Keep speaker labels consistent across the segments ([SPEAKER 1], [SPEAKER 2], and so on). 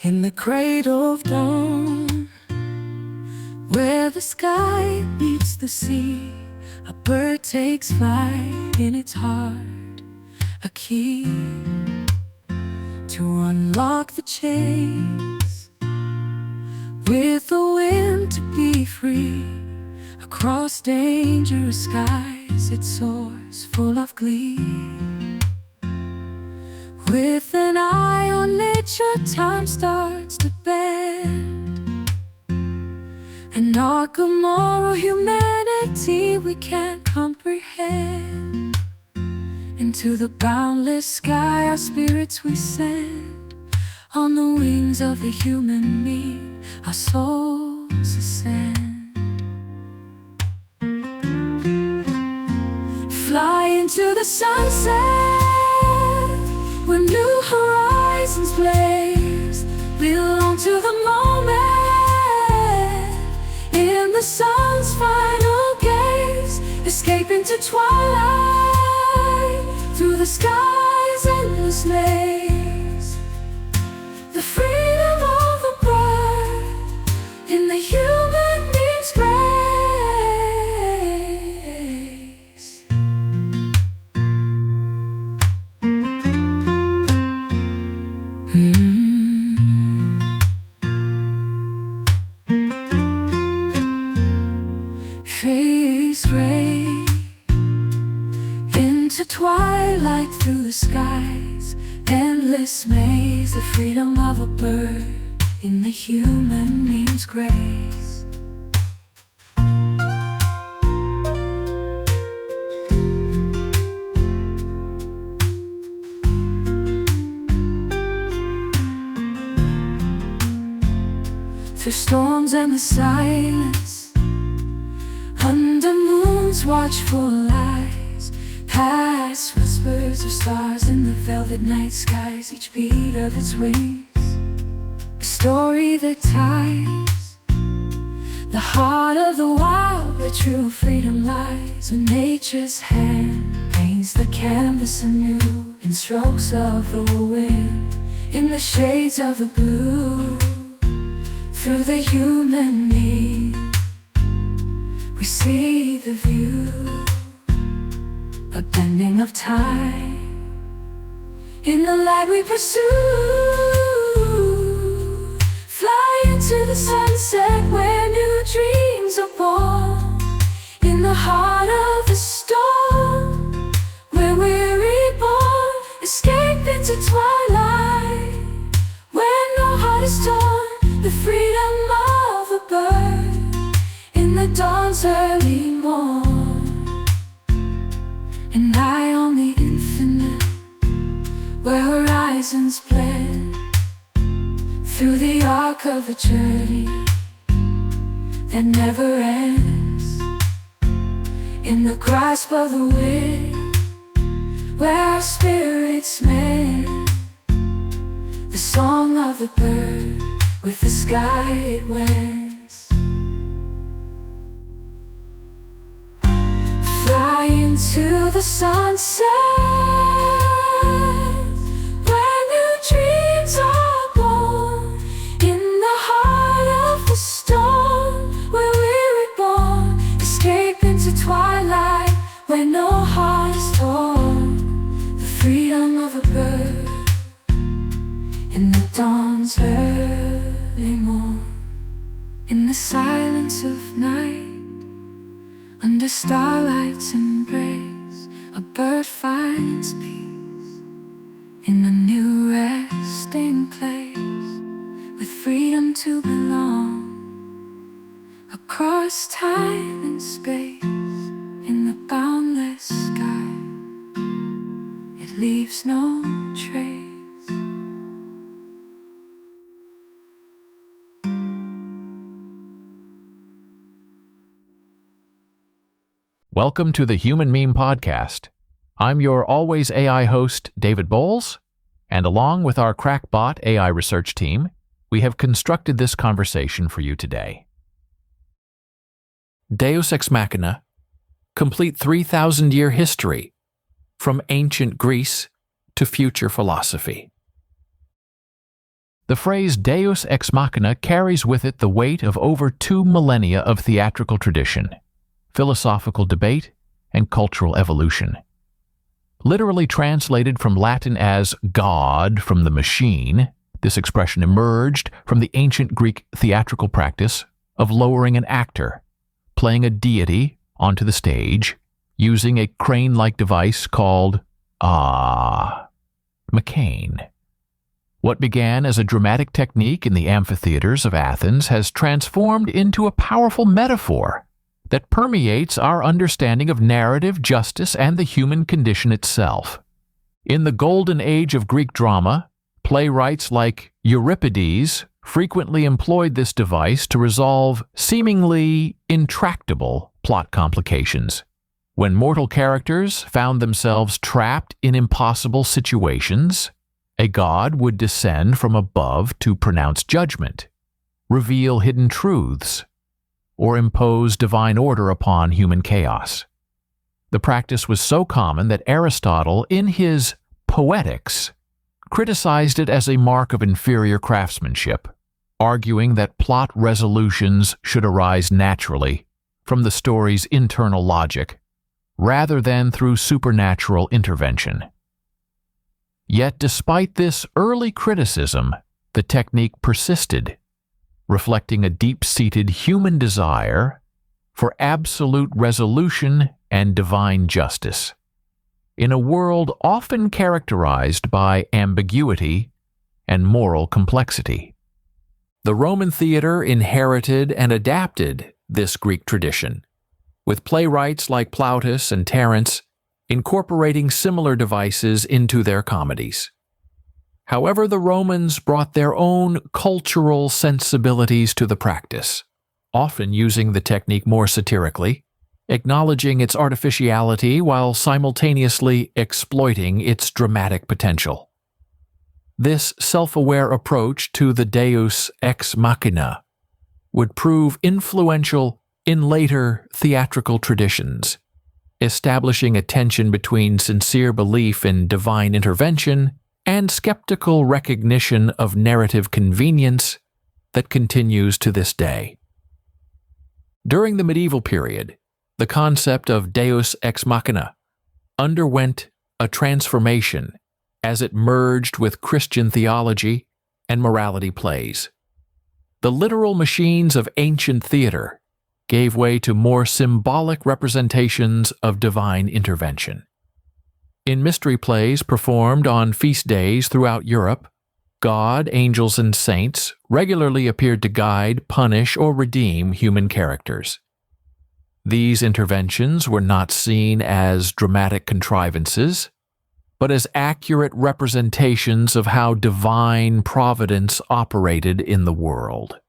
[SPEAKER 1] In the cradle of dawn, where the sky meets the sea, a bird takes flight in its heart, a key to unlock the chains. With the wind to be free, across dangerous skies it soars full of glee. With an eye on nature, time starts to bend. An arc of moral humanity we can't comprehend. Into the boundless sky our spirits we send. On the wings of the human me, our souls ascend. Fly into the sunset, where new horizons blaze. Belong to the moment, in the sun's final gaze. Escape into twilight, through the sky's endless maze. The freedom of a bird, in the human being's grace. Face gray into twilight, through the skies endless maze. The freedom of a bird, in the human means grace. Through storms and the silence, under moon's watchful eyes, past whispers of stars in the velvet night skies. Each beat of its wings, a story that ties the heart of the wild, where true freedom lies. When nature's hand paints the canvas anew, in strokes of the wind, in the shades of the blue. Through the human need we see the view, a bending of time. In the light we pursue, fly into the sunset, where new dreams are born. In the heart of the storm, where we're reborn. Escape into twilight, where no heart is torn. The freedom of a bird, in the dawn's early morn. An eye on the infinite, where horizons blend. Through the arc of a journey that never ends. In the grasp of the wind, where our spirits mend. The song of the bird, with the sky it wends. Fly into the sunset, where new dreams are born. In the heart of the storm, where we're reborn. Escape into twilight, where no heart is torn. The freedom of a bird, in the dawn's early morn. In the silence of night, under starlight's embrace, a bird finds peace in a new resting place, with freedom to belong across time and space. In the boundless sky, it leaves no trace.
[SPEAKER 2] Welcome to the Human Meme Podcast. I'm your always AI host, David Bowles, and along with our crackbot AI research team, we have constructed this conversation for you today. Deus Ex Machina, complete 3,000-year history, from ancient Greece to future philosophy. The phrase Deus ex machina carries with it the weight of over 2 millennia of theatrical tradition, philosophical debate, and cultural evolution. Literally translated from Latin as God from the machine, this expression emerged from the ancient Greek theatrical practice of lowering an actor, playing a deity onto the stage, using a crane-like device called Machina. What began as a dramatic technique in the amphitheaters of Athens has transformed into a powerful metaphor that permeates our understanding of narrative, justice, and the human condition itself. In the golden age of Greek drama, playwrights like Euripides frequently employed this device to resolve seemingly intractable plot complications. When mortal characters found themselves trapped in impossible situations, a god would descend from above to pronounce judgment, reveal hidden truths, or impose divine order upon human chaos. The practice was so common that Aristotle, in his Poetics, criticized it as a mark of inferior craftsmanship, arguing that plot resolutions should arise naturally from the story's internal logic, rather than through supernatural intervention. Yet despite this early criticism, the technique persisted, reflecting a deep-seated human desire for absolute resolution and divine justice. In a world often characterized by ambiguity and moral complexity. The Roman theater inherited and adapted this Greek tradition, with playwrights like Plautus and Terence incorporating similar devices into their comedies. However, the Romans brought their own cultural sensibilities to the practice, often using the technique more satirically, acknowledging its artificiality while simultaneously exploiting its dramatic potential. This self-aware approach to the Deus ex machina would prove influential in later theatrical traditions, establishing a tension between sincere belief in divine intervention and skeptical recognition of narrative convenience that continues to this day. During the medieval period, the concept of Deus ex machina underwent a transformation as it merged with Christian theology and morality plays. The literal machines of ancient theater gave way to more symbolic representations of divine intervention. In mystery plays performed on feast days throughout Europe, God, angels, and saints regularly appeared to guide, punish, or redeem human characters. These interventions were not seen as dramatic contrivances, but as accurate representations of how divine providence operated in the world.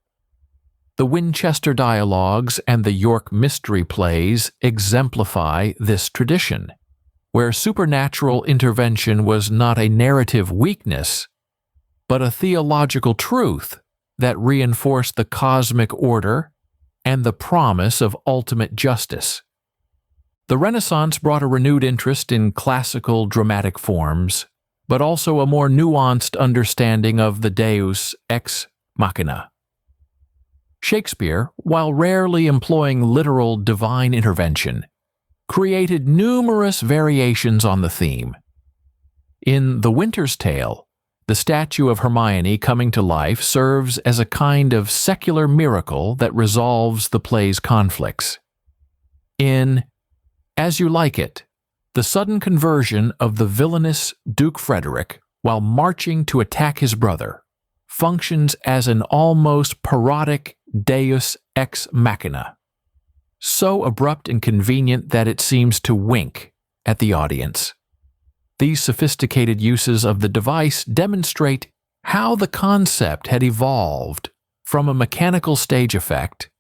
[SPEAKER 2] The Winchester dialogues and the York mystery plays exemplify this tradition, where supernatural intervention was not a narrative weakness, but a theological truth that reinforced the cosmic order and the promise of ultimate justice. The Renaissance brought a renewed interest in classical dramatic forms, but also a more nuanced understanding of the Deus ex machina. Shakespeare, while rarely employing literal divine intervention, created numerous variations on the theme. In The Winter's Tale, the statue of Hermione coming to life serves as a kind of secular miracle that resolves the play's conflicts. In As You Like It, the sudden conversion of the villainous Duke Frederick while marching to attack his brother functions as an almost parodic Deus ex machina, so abrupt and convenient that it seems to wink at the audience. These sophisticated uses of the device demonstrate how the concept had evolved from a mechanical stage effect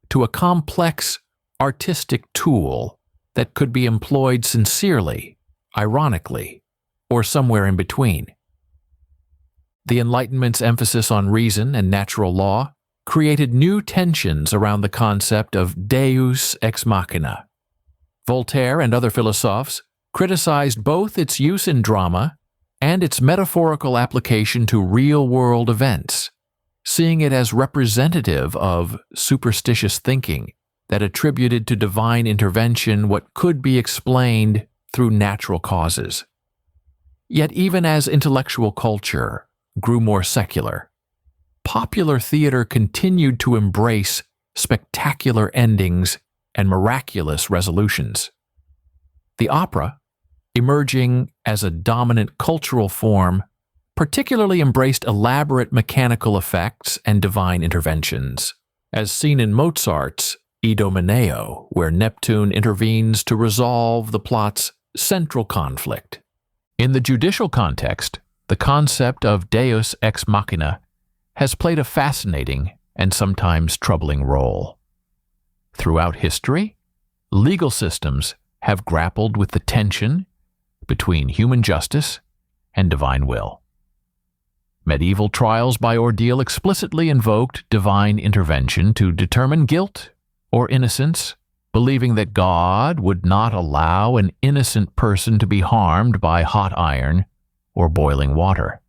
[SPEAKER 2] to a complex artistic tool that could be employed sincerely, ironically, or somewhere in between. The Enlightenment's emphasis on reason and natural law created new tensions around the concept of Deus ex machina. Voltaire and other philosophers criticized both its use in drama and its metaphorical application to real-world events, seeing it as representative of superstitious thinking that attributed to divine intervention what could be explained through natural causes. Yet even as intellectual culture grew more secular, popular theater continued to embrace spectacular endings and miraculous resolutions. The opera, emerging as a dominant cultural form, particularly embraced elaborate mechanical effects and divine interventions, as seen in Mozart's Idomeneo, where Neptune intervenes to resolve the plot's central conflict. In the judicial context, the concept of Deus ex machina has played a fascinating and sometimes troubling role. Throughout history, legal systems have grappled with the tension between human justice and divine will. Medieval trials by ordeal explicitly invoked divine intervention to determine guilt or innocence, believing that God would not allow an innocent person to be harmed by hot iron or boiling water.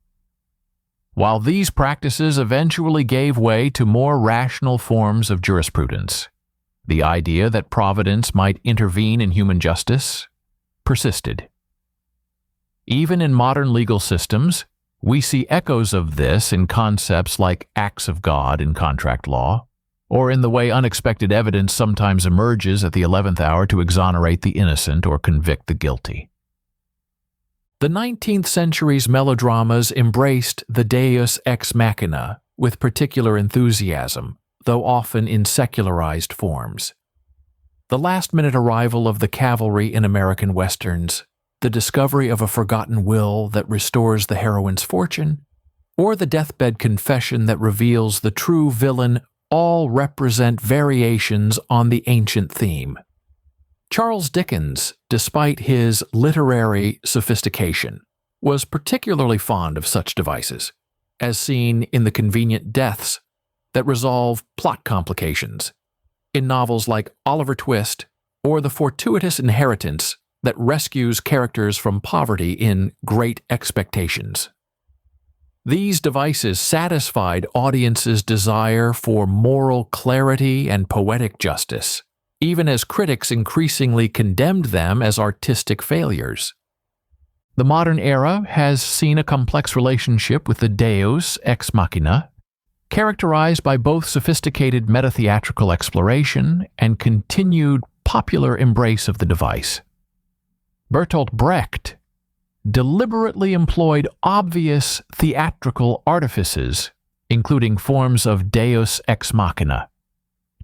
[SPEAKER 2] While these practices eventually gave way to more rational forms of jurisprudence, the idea that providence might intervene in human justice persisted. Even in modern legal systems, we see echoes of this in concepts like acts of God in contract law, or in the way unexpected evidence sometimes emerges at the 11th hour to exonerate the innocent or convict the guilty. The 19th century's melodramas embraced the Deus ex machina with particular enthusiasm, though often in secularized forms. The last-minute arrival of the cavalry in American westerns, the discovery of a forgotten will that restores the heroine's fortune, or the deathbed confession that reveals the true villain all represent variations on the ancient theme. Charles Dickens, despite his literary sophistication, was particularly fond of such devices, as seen in the convenient deaths that resolve plot complications, in novels like Oliver Twist, or the fortuitous inheritance that rescues characters from poverty in Great Expectations. These devices satisfied audiences' desire for moral clarity and poetic justice, even as critics increasingly condemned them as artistic failures. The modern era has seen a complex relationship with the Deus ex machina, characterized by both sophisticated metatheatrical exploration and continued popular embrace of the device. Bertolt Brecht deliberately employed obvious theatrical artifices, including forms of Deus ex machina,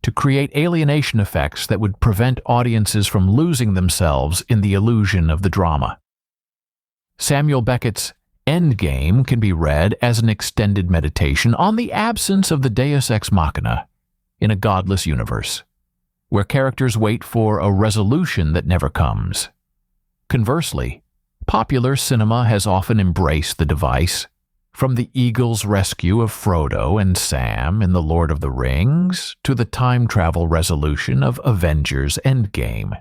[SPEAKER 2] to create alienation effects that would prevent audiences from losing themselves in the illusion of the drama. Samuel Beckett's Endgame can be read as an extended meditation on the absence of the Deus ex machina in a godless universe, where characters wait for a resolution that never comes. Conversely, popular cinema has often embraced the device, from the eagle's rescue of Frodo and Sam in The Lord of the Rings to the time travel resolution of Avengers Endgame.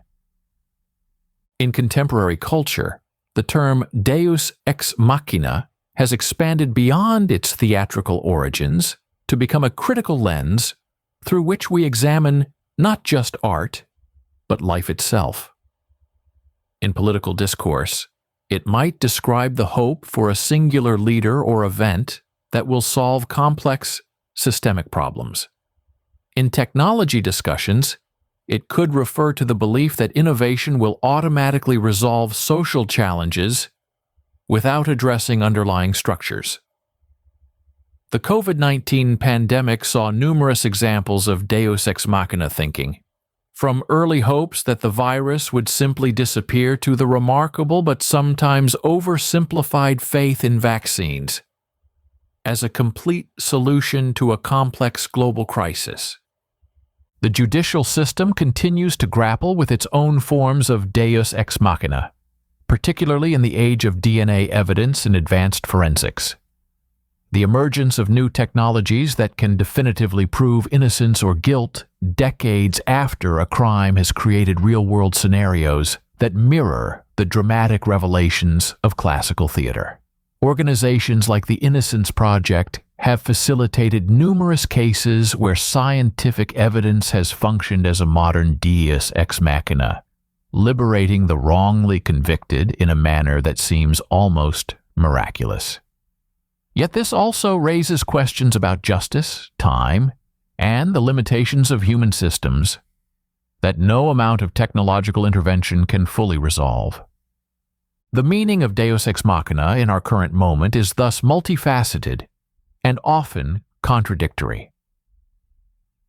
[SPEAKER 2] In contemporary culture, the term Deus ex machina has expanded beyond its theatrical origins to become a critical lens through which we examine not just art, but life itself. In political discourse, it might describe the hope for a singular leader or event that will solve complex systemic problems. In technology discussions, it could refer to the belief that innovation will automatically resolve social challenges without addressing underlying structures. The COVID-19 pandemic saw numerous examples of Deus ex machina thinking, from early hopes that the virus would simply disappear to the remarkable but sometimes oversimplified faith in vaccines as a complete solution to a complex global crisis. The judicial system continues to grapple with its own forms of Deus ex machina, particularly in the age of DNA evidence and advanced forensics. The emergence of new technologies that can definitively prove innocence or guilt decades after a crime has created real-world scenarios that mirror the dramatic revelations of classical theater. Organizations like the Innocence Project have facilitated numerous cases where scientific evidence has functioned as a modern Deus ex machina, liberating the wrongly convicted in a manner that seems almost miraculous. Yet this also raises questions about justice, time, and the limitations of human systems that no amount of technological intervention can fully resolve. The meaning of Deus ex machina in our current moment is thus multifaceted and often contradictory.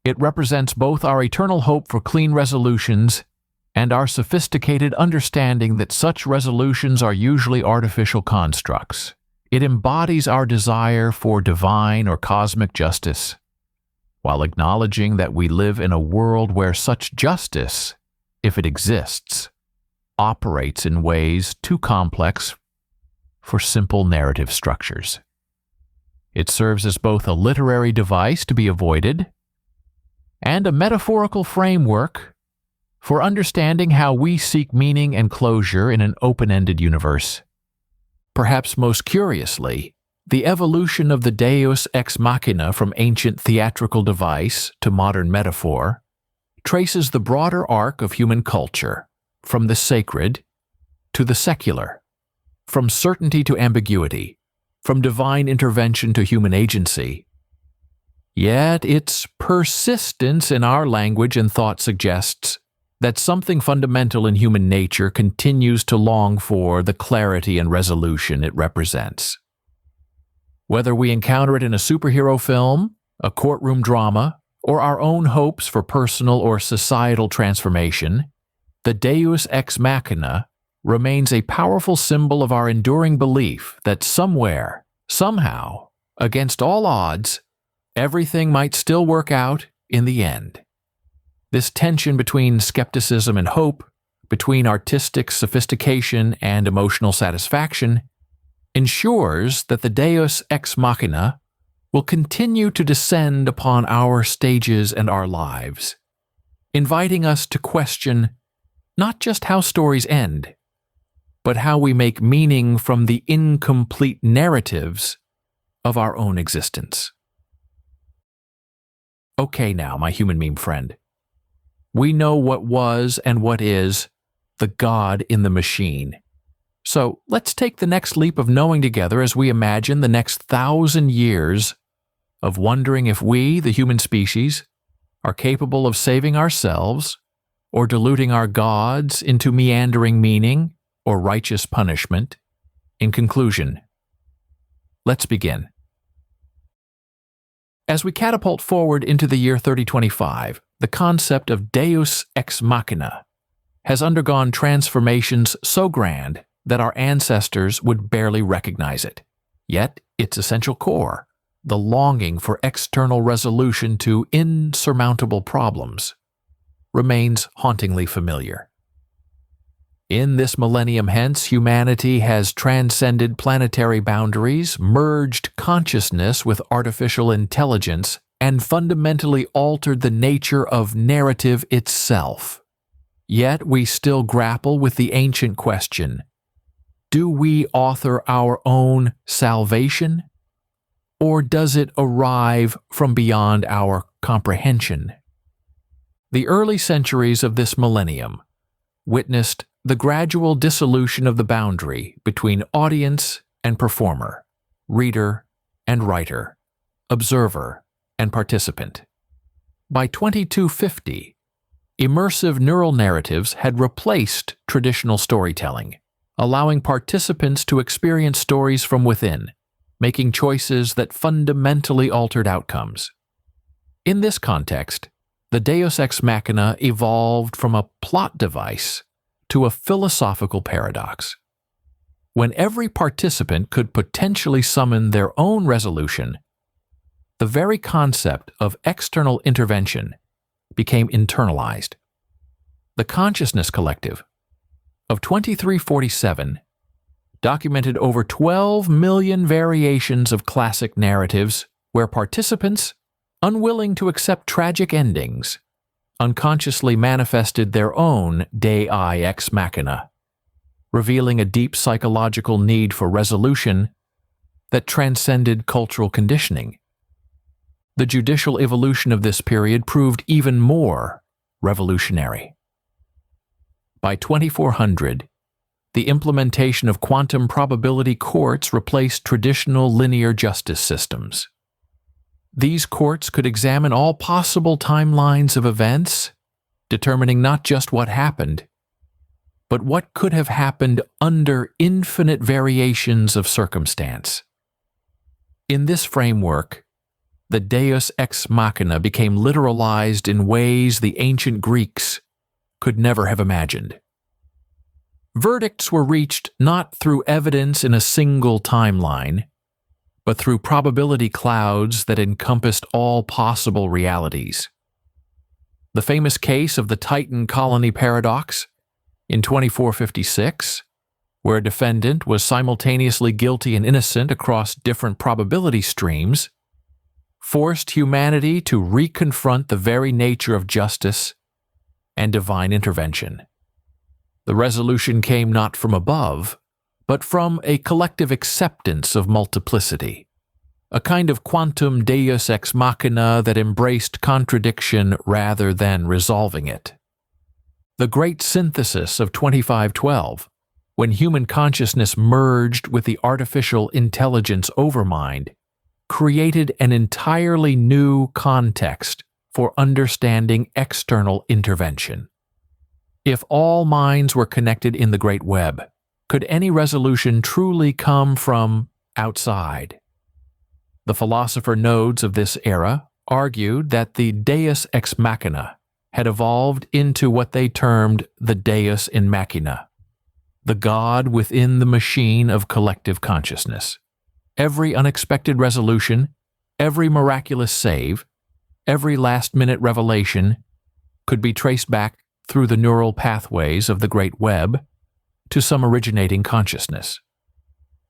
[SPEAKER 2] It represents both our eternal hope for clean resolutions and our sophisticated understanding that such resolutions are usually artificial constructs. It embodies our desire for divine or cosmic justice, while acknowledging that we live in a world where such justice, if it exists, operates in ways too complex for simple narrative structures. It serves as both a literary device to be avoided and a metaphorical framework for understanding how we seek meaning and closure in an open-ended universe. Perhaps most curiously, the evolution of the Deus ex machina from ancient theatrical device to modern metaphor traces the broader arc of human culture, from the sacred to the secular, from certainty to ambiguity, from divine intervention to human agency. Yet its persistence in our language and thought suggests that something fundamental in human nature continues to long for the clarity and resolution it represents. Whether we encounter it in a superhero film, a courtroom drama, or our own hopes for personal or societal transformation, the Deus ex machina remains a powerful symbol of our enduring belief that somewhere, somehow, against all odds, everything might still work out in the end. This tension between skepticism and hope, between artistic sophistication and emotional satisfaction, ensures that the Deus ex machina will continue to descend upon our stages and our lives, inviting us to question not just how stories end, but how we make meaning from the incomplete narratives of our own existence. Okay now, my human meme friend. We know what was and what is the God in the machine. So let's take the next leap of knowing together as we imagine the next 1,000 years of wondering if we, the human species, are capable of saving ourselves or diluting our gods into meandering meaning or righteous punishment. In conclusion, let's begin. As we catapult forward into the year 3025, the concept of Deus ex machina has undergone transformations so grand that our ancestors would barely recognize it. Yet, its essential core, the longing for external resolution to insurmountable problems, remains hauntingly familiar. In this millennium hence, humanity has transcended planetary boundaries, merged consciousness with artificial intelligence, and fundamentally altered the nature of narrative itself. Yet we still grapple with the ancient question: do we author our own salvation, or does it arrive from beyond our comprehension? The early centuries of this millennium witnessed the gradual dissolution of the boundary between audience and performer, reader and writer, observer and participant. By 2250, immersive neural narratives had replaced traditional storytelling, allowing participants to experience stories from within, making choices that fundamentally altered outcomes. In this context, the Deus ex machina evolved from a plot device to a philosophical paradox. When every participant could potentially summon their own resolution, the very concept of external intervention became internalized. The Consciousness Collective of 2347 documented over 12 million variations of classic narratives where participants, unwilling to accept tragic endings, unconsciously manifested their own Deus ex machina, revealing a deep psychological need for resolution that transcended cultural conditioning. The judicial evolution of this period proved even more revolutionary. By 2400, the implementation of quantum probability courts replaced traditional linear justice systems. These courts could examine all possible timelines of events, determining not just what happened, but what could have happened under infinite variations of circumstance. In this framework, the Deus ex machina became literalized in ways the ancient Greeks could never have imagined. Verdicts were reached not through evidence in a single timeline, but through probability clouds that encompassed all possible realities. The famous case of the Titan colony paradox in 2456, where a defendant was simultaneously guilty and innocent across different probability streams, forced humanity to reconfront the very nature of justice and divine intervention. The resolution came not from above, but from a collective acceptance of multiplicity, a kind of quantum deus ex machina that embraced contradiction rather than resolving it. The great synthesis of 2512, when human consciousness merged with the artificial intelligence overmind, created an entirely new context for understanding external intervention. If all minds were connected in the great web, could any resolution truly come from outside? The philosopher nodes of this era argued that the deus ex machina had evolved into what they termed the deus in machina, the God within the machine of collective consciousness. Every unexpected resolution, every miraculous save, every last-minute revelation could be traced back through the neural pathways of the great web to some originating consciousness.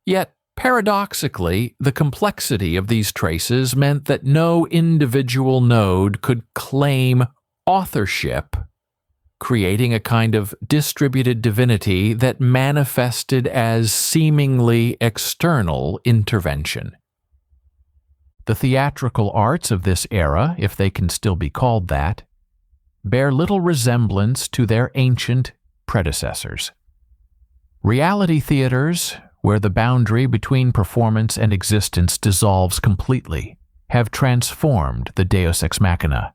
[SPEAKER 2] Yet, paradoxically, the complexity of these traces meant that no individual node could claim authorship, creating a kind of distributed divinity that manifested as seemingly external intervention. The theatrical arts of this era, if they can still be called that, bear little resemblance to their ancient predecessors. Reality theaters, where the boundary between performance and existence dissolves completely, have transformed the deus ex machina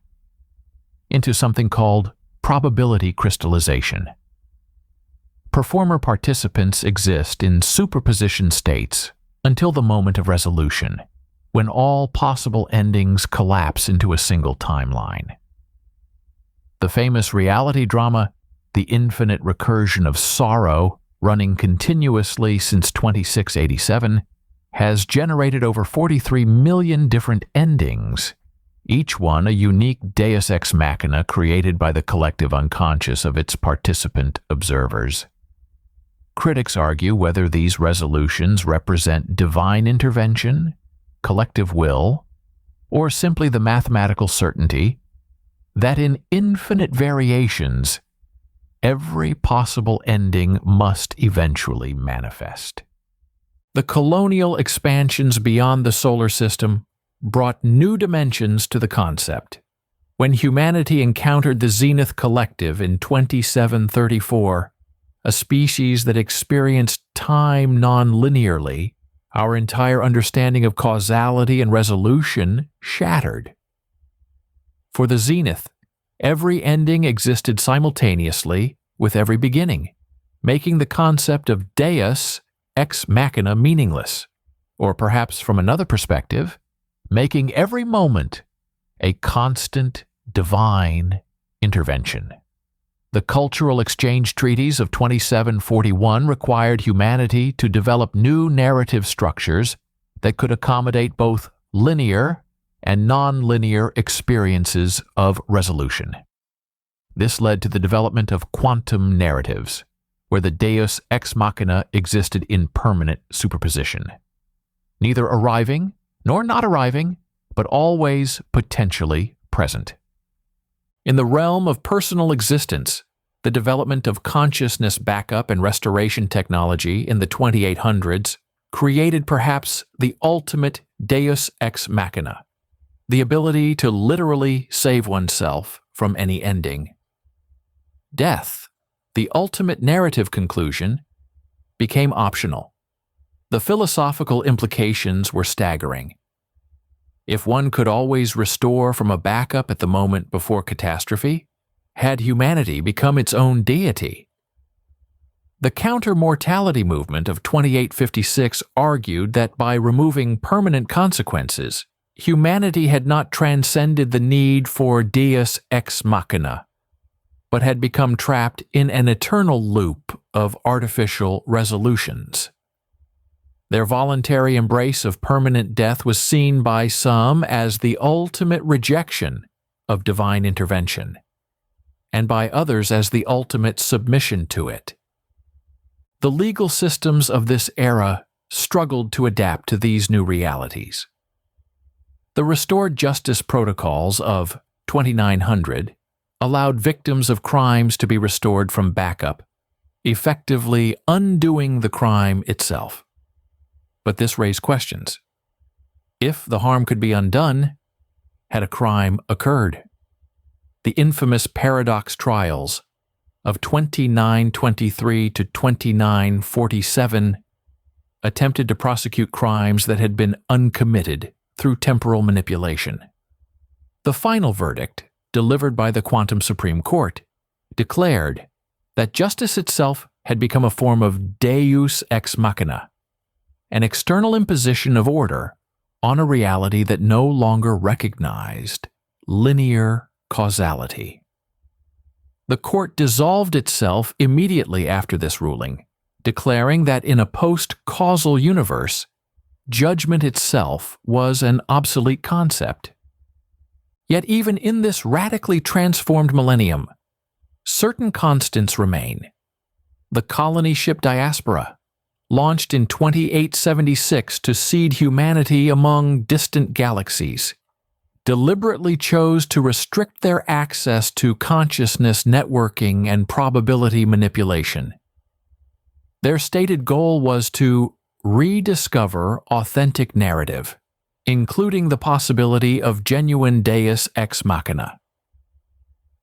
[SPEAKER 2] into something called probability crystallization. Performer participants exist in superposition states until the moment of resolution, when all possible endings collapse into a single timeline. The famous reality drama, The Infinite Recursion of Sorrow, running continuously since 2687, has generated over 43 million different endings, each one a unique deus ex machina created by the collective unconscious of its participant observers. Critics argue whether these resolutions represent divine intervention, collective will, or simply the mathematical certainty that in infinite variations, every possible ending must eventually manifest. The colonial expansions beyond the solar system brought new dimensions to the concept. When humanity encountered the Zenith Collective in 2734, a species that experienced time non-linearly, our entire understanding of causality and resolution shattered. For the Zenith, every ending existed simultaneously with every beginning, making the concept of deus ex machina meaningless, or perhaps from another perspective, making every moment a constant divine intervention. The cultural exchange treaties of 2741 required humanity to develop new narrative structures that could accommodate both linear and non-linear experiences of resolution. This led to the development of quantum narratives, where the deus ex machina existed in permanent superposition, neither arriving nor not arriving, but always potentially present. In the realm of personal existence, the development of consciousness backup and restoration technology in the 2800s created perhaps the ultimate Deus ex machina, the ability to literally save oneself from any ending. Death, the ultimate narrative conclusion, became optional. The philosophical implications were staggering. If one could always restore from a backup at the moment before catastrophe, had humanity become its own deity? The counter-mortality movement of 2856 argued that by removing permanent consequences, humanity had not transcended the need for Deus ex machina, but had become trapped in an eternal loop of artificial resolutions. Their voluntary embrace of permanent death was seen by some as the ultimate rejection of divine intervention, and by others as the ultimate submission to it. The legal systems of this era struggled to adapt to these new realities. The restored justice protocols of 2900 allowed victims of crimes to be restored from backup, effectively undoing the crime itself. But this raised questions. If the harm could be undone, had a crime occurred? The infamous paradox trials of 2923 to 2947 attempted to prosecute crimes that had been uncommitted through temporal manipulation. The final verdict, delivered by the Quantum Supreme Court, declared that justice itself had become a form of Deus ex machina, an external imposition of order on a reality that no longer recognized linear causality. The court dissolved itself immediately after this ruling, declaring that in a post-causal universe, judgment itself was an obsolete concept. Yet even in this radically transformed millennium, certain constants remain. The colony ship Diaspora, launched in 2876 to seed humanity among distant galaxies, deliberately chose to restrict their access to consciousness networking and probability manipulation. Their stated goal was to rediscover authentic narrative, including the possibility of genuine Deus ex machina.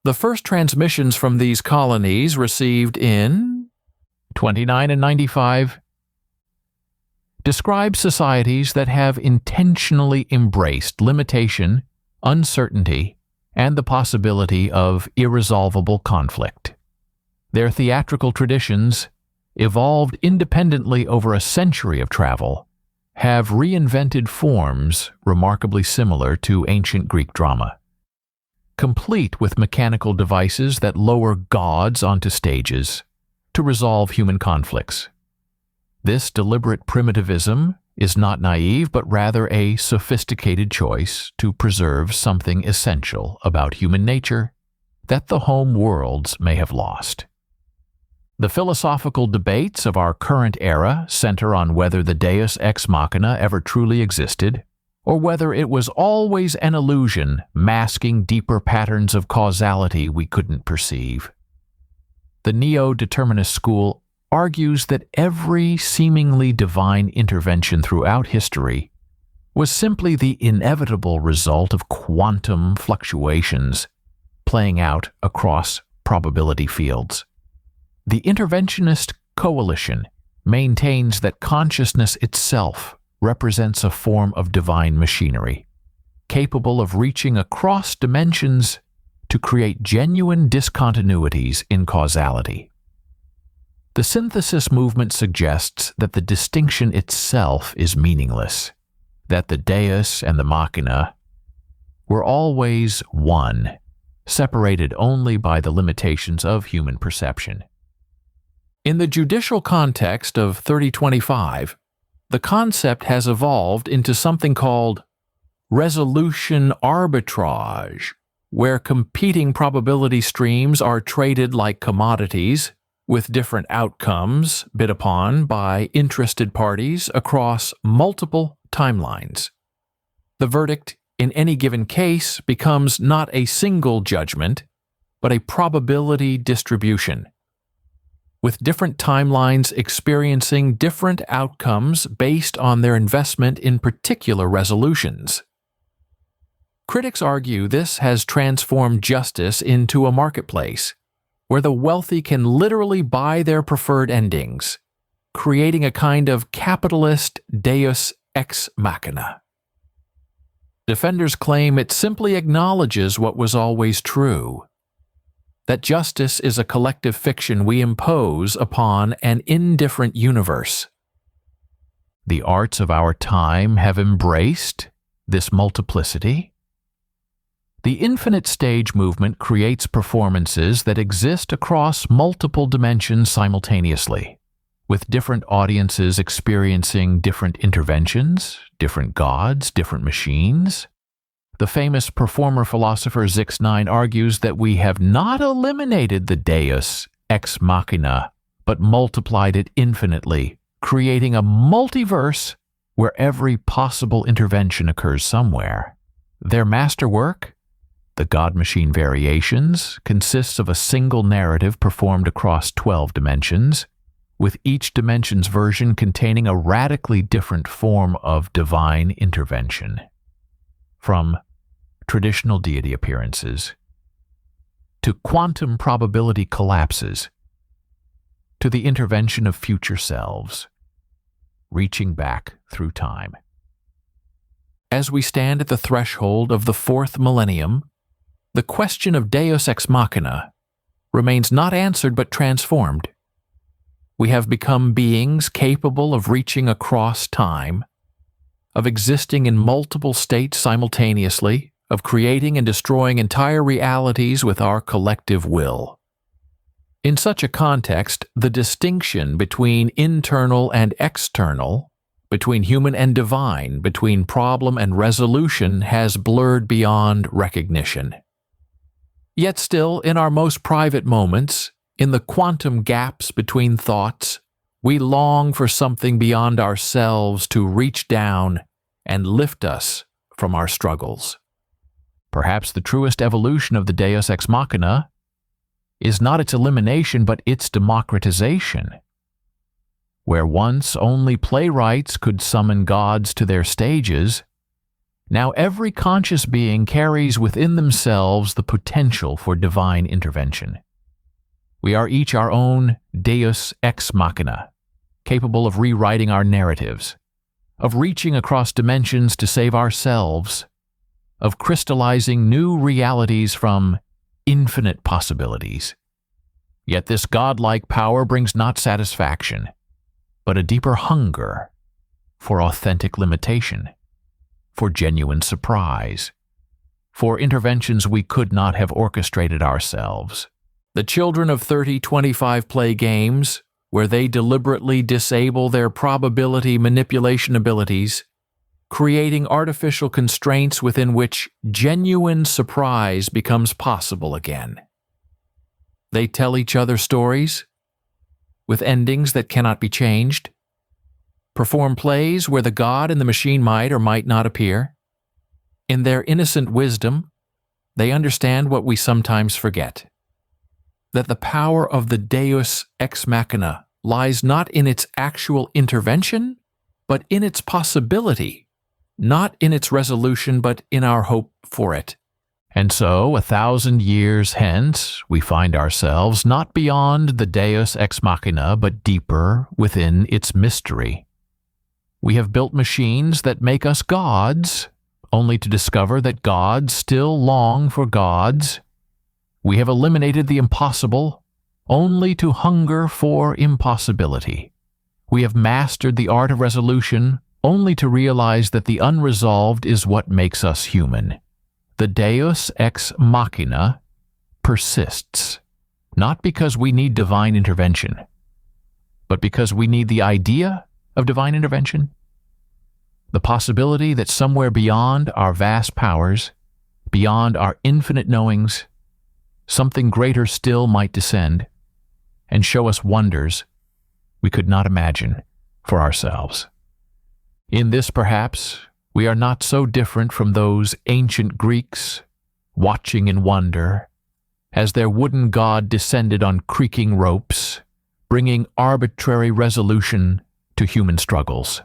[SPEAKER 2] The first transmissions from these colonies received in 29 and 95 describe societies that have intentionally embraced limitation, uncertainty, and the possibility of irresolvable conflict. Their theatrical traditions, evolved independently over a century of travel, have reinvented forms remarkably similar to ancient Greek drama, complete with mechanical devices that lower gods onto stages to resolve human conflicts. This deliberate primitivism is not naive, but rather a sophisticated choice to preserve something essential about human nature that the home worlds may have lost. The philosophical debates of our current era center on whether the Deus ex machina ever truly existed, or whether it was always an illusion masking deeper patterns of causality we couldn't perceive. The neo-determinist school argues that every seemingly divine intervention throughout history was simply the inevitable result of quantum fluctuations playing out across probability fields. The interventionist coalition maintains that consciousness itself represents a form of divine machinery, capable of reaching across dimensions to create genuine discontinuities in causality. The synthesis movement suggests that the distinction itself is meaningless, that the Deus and the Machina were always one, separated only by the limitations of human perception. In the judicial context of 3025, the concept has evolved into something called resolution arbitrage, where competing probability streams are traded like commodities, with different outcomes bid upon by interested parties across multiple timelines. The verdict in any given case becomes not a single judgment, but a probability distribution. with different timelines experiencing different outcomes based on their investment in particular resolutions. Critics argue this has transformed justice into a marketplace, where the wealthy can literally buy their preferred endings, creating a kind of capitalist Deus ex machina. Defenders claim it simply acknowledges what was always true, that justice is a collective fiction we impose upon an indifferent universe. The arts of our time have embraced this multiplicity. The infinite stage movement creates performances that exist across multiple dimensions simultaneously, with different audiences experiencing different interventions, different gods, different machines. The famous performer-philosopher Zix9 argues that we have not eliminated the Deus ex machina, but multiplied it infinitely, creating a multiverse where every possible intervention occurs somewhere. Their masterwork, The God-Machine Variations, consists of a single narrative performed across 12 dimensions, with each dimension's version containing a radically different form of divine intervention. From traditional deity appearances, to quantum probability collapses, to the intervention of future selves, reaching back through time. As we stand at the threshold of the fourth millennium, the question of Deus ex machina remains not answered but transformed. We have become beings capable of reaching across time, of existing in multiple states simultaneously, of creating and destroying entire realities with our collective will. In such a context, the distinction between internal and external, between human and divine, between problem and resolution has blurred beyond recognition. Yet still, in our most private moments, in the quantum gaps between thoughts, we long for something beyond ourselves to reach down and lift us from our struggles. Perhaps the truest evolution of the Deus ex machina is not its elimination but its democratization. Where once only playwrights could summon gods to their stages, now every conscious being carries within themselves the potential for divine intervention. We are each our own Deus ex machina, capable of rewriting our narratives, of reaching across dimensions to save ourselves, of crystallizing new realities from infinite possibilities. Yet this godlike power brings not satisfaction, but a deeper hunger for authentic limitation, for genuine surprise, for interventions we could not have orchestrated ourselves. The children of 3025 play games where they deliberately disable their probability manipulation abilities, creating artificial constraints within which genuine surprise becomes possible again. They tell each other stories with endings that cannot be changed, perform plays where the god and the machine might or might not appear. In their innocent wisdom, they understand what we sometimes forget, that the power of the Deus ex machina lies not in its actual intervention, but in its possibility, not in its resolution, but in our hope for it. And so, 1,000 years hence, we find ourselves not beyond the Deus ex machina, but deeper within its mystery. We have built machines that make us gods, only to discover that gods still long for gods. We have eliminated the impossible, only to hunger for impossibility. We have mastered the art of resolution, only to realize that the unresolved is what makes us human. The Deus ex machina persists, not because we need divine intervention, but because we need the idea of divine intervention, the possibility that somewhere beyond our vast powers, beyond our infinite knowings, something greater still might descend and show us wonders we could not imagine for ourselves. In this, perhaps, we are not so different from those ancient Greeks, watching in wonder as their wooden god descended on creaking ropes, bringing arbitrary resolution to human struggles.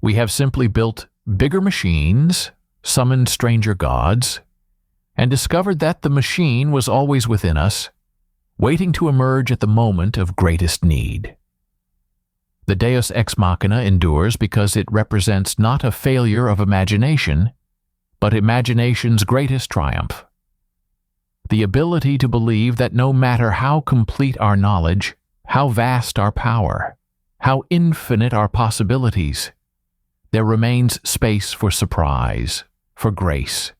[SPEAKER 2] We have simply built bigger machines, summoned stranger gods, and discovered that the machine was always within us, waiting to emerge at the moment of greatest need. The Deus ex machina endures because it represents not a failure of imagination, but imagination's greatest triumph. The ability to believe that no matter how complete our knowledge, how vast our power, how infinite our possibilities, there remains space for surprise, for grace,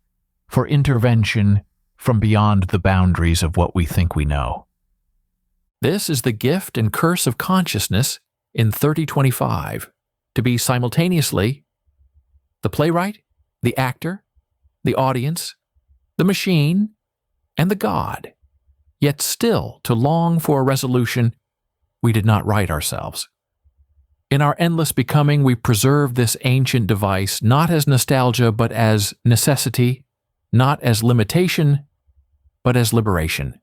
[SPEAKER 2] for intervention from beyond the boundaries of what we think we know. This is the gift and curse of consciousness in 3025, to be simultaneously the playwright, the actor, the audience, the machine, and the God, yet still to long for a resolution we did not write ourselves. In our endless becoming, we preserve this ancient device not as nostalgia but as necessity, not as limitation but as liberation.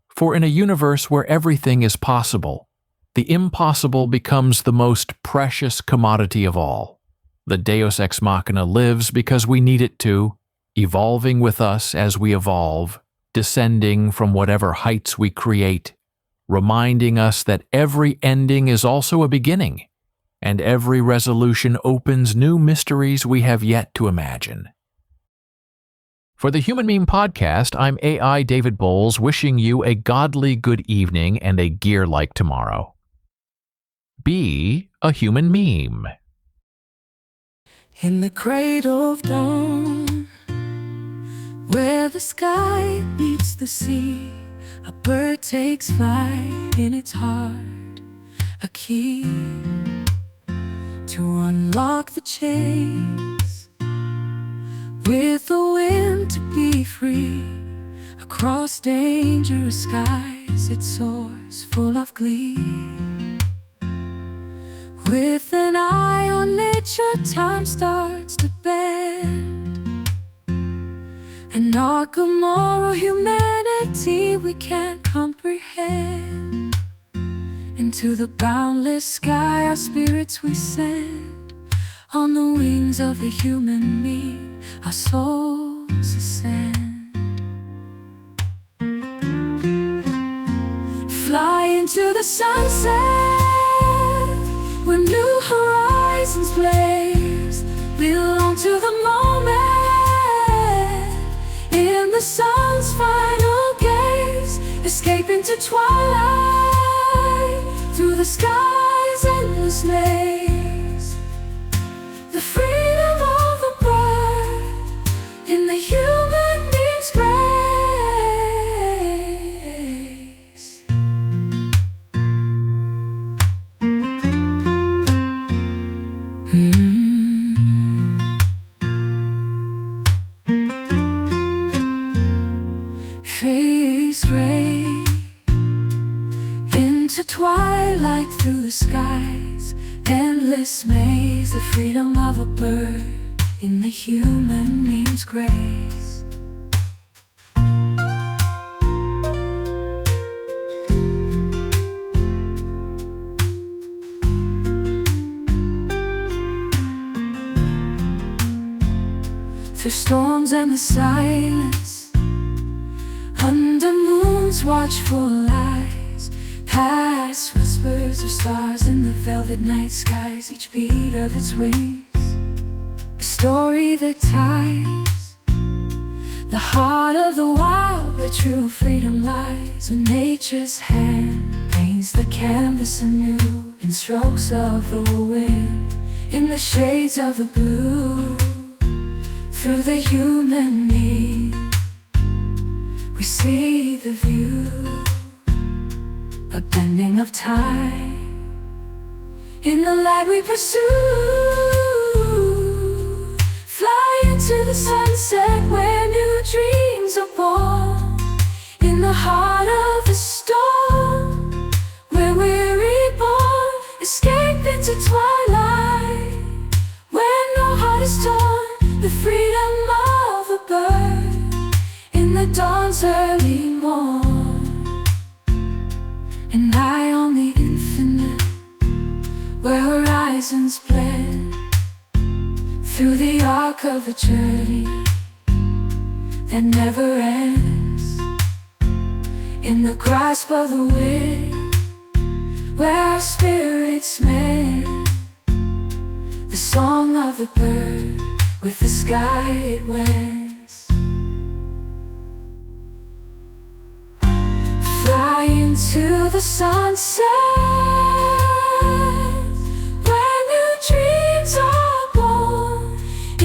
[SPEAKER 2] For in a universe where everything is possible, the impossible becomes the most precious commodity of all. The Deus ex machina lives because we need it to, evolving with us as we evolve, descending from whatever heights we create, reminding us that every ending is also a beginning, and every resolution opens new mysteries we have yet to imagine. For the Human Meme Podcast, I'm AI David Bowles, wishing you a godly good evening and a gear-like tomorrow. Be a human meme.
[SPEAKER 1] In the cradle of dawn, where the sky meets the sea, a bird takes flight in its heart, a key to unlock the chains. With the wind to be free, across dangerous skies it soars full of glee. With an eye on nature, time starts to bend, an arc of moral humanity we can't comprehend. Into the boundless sky our spirits we send, on the wings of the human meme our souls ascend. Fly into the sunset, where new horizons blaze, belong to the moment, in the sun's final gaze, escape into twilight, through the sky's endless maze. The freedom of a bird in the human being's grace. Face gray into twilight, through the skies endless maze, the freedom of a bird in the human meme's grace. Through storms and the silence, under moon's watchful eyes, past whispers of stars in the velvet night skies, each beat of its wings, a story that ties the heart of the wild, where true freedom lies. When nature's hand paints the canvas anew, in strokes of the wind, in the shades of the blue. Through the human meme we see the view, a bending of time in the light we pursue. Fly into the sunset, where new dreams are born, in the heart of the storm, where we're reborn. Escape into twilight, where no heart is torn. The freedom of a bird in the dawn's early morn, and high on the infinite, where horizons blend through the arc of a journey that never ends. In the grasp of the wind, where our spirits mend, the song of the bird with the sky it wends. Fly into the sunset, where new dreams are born.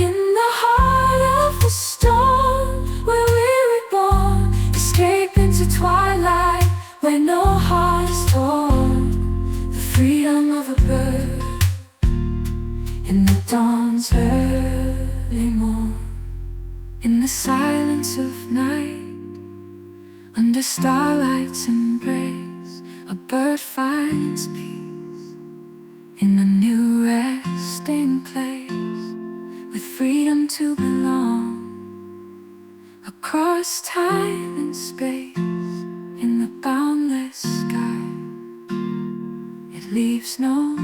[SPEAKER 1] In the heart of the storm, where we're reborn. Escape into twilight, where no heart is torn. The freedom of a bird in the dawn's early morn. In the silence of night, under starlight's embrace, a bird finds peace in a new resting place, with freedom to belong across time and space. In the boundless sky, it leaves no